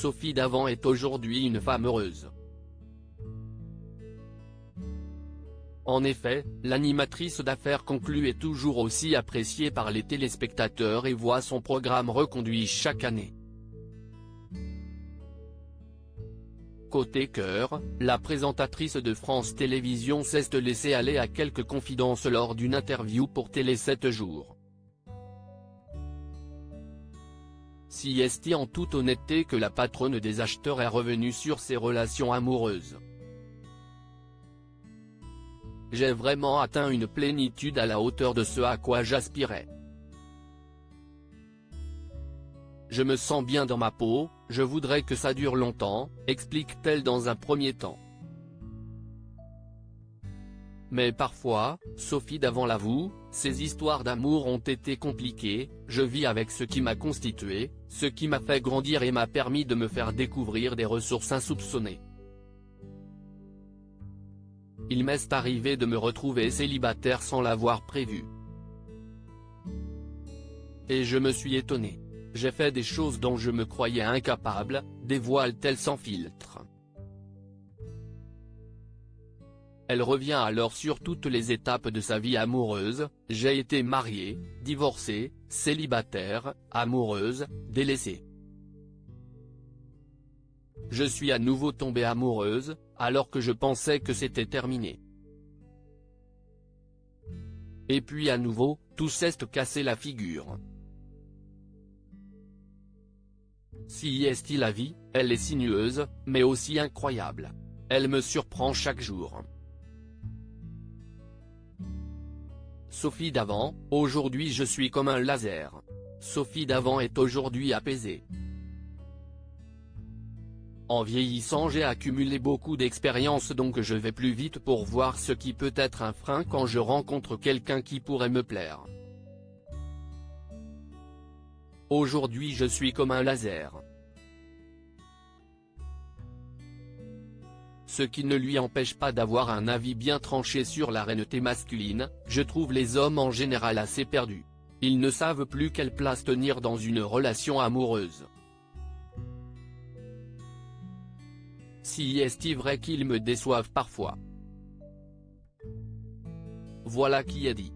Sophie Davant est aujourd'hui une femme heureuse. En effet, l'animatrice d'affaires conclue est toujours aussi appréciée par les téléspectateurs et voit son programme reconduit chaque année. Côté cœur, la présentatrice de France Télévisions s'est laissée aller à quelques confidences lors d'une interview pour Télé 7 jours. Si est en toute honnêteté que la patronne des acheteurs est revenue sur ses relations amoureuses. J'ai vraiment atteint une plénitude à la hauteur de ce à quoi j'aspirais. Je me sens bien dans ma peau, je voudrais que ça dure longtemps, explique-t-elle dans un premier temps. Mais parfois, Sophie Davant l'avoue, ces histoires d'amour ont été compliquées, je vis avec ce qui m'a constitué, ce qui m'a fait grandir et m'a permis de me faire découvrir des ressources insoupçonnées. Il m'est arrivé de me retrouver célibataire sans l'avoir prévu. Et je me suis étonné. J'ai fait des choses dont je me croyais incapable, dévoile-t-elle sans filtre. Elle revient alors sur toutes les étapes de sa vie amoureuse, j'ai été mariée, divorcée, célibataire, amoureuse, délaissée. Je suis à nouveau tombée amoureuse, alors que je pensais que c'était terminé. Et puis à nouveau, tout s'est cassé la figure. Si est la vie, elle est sinueuse, mais aussi incroyable. Elle me surprend chaque jour. Sophie Davant, aujourd'hui je suis comme un laser. Sophie Davant est aujourd'hui apaisée. En vieillissant j'ai accumulé beaucoup d'expérience donc je vais plus vite pour voir ce qui peut être un frein quand je rencontre quelqu'un qui pourrait me plaire. Aujourd'hui je suis comme un laser. Ce qui ne lui empêche pas d'avoir un avis bien tranché sur la reine-té masculine, je trouve les hommes en général assez perdus. Ils ne savent plus quelle place tenir dans une relation amoureuse. Si est-il vrai qu'ils me déçoivent parfois. Voilà qui est dit.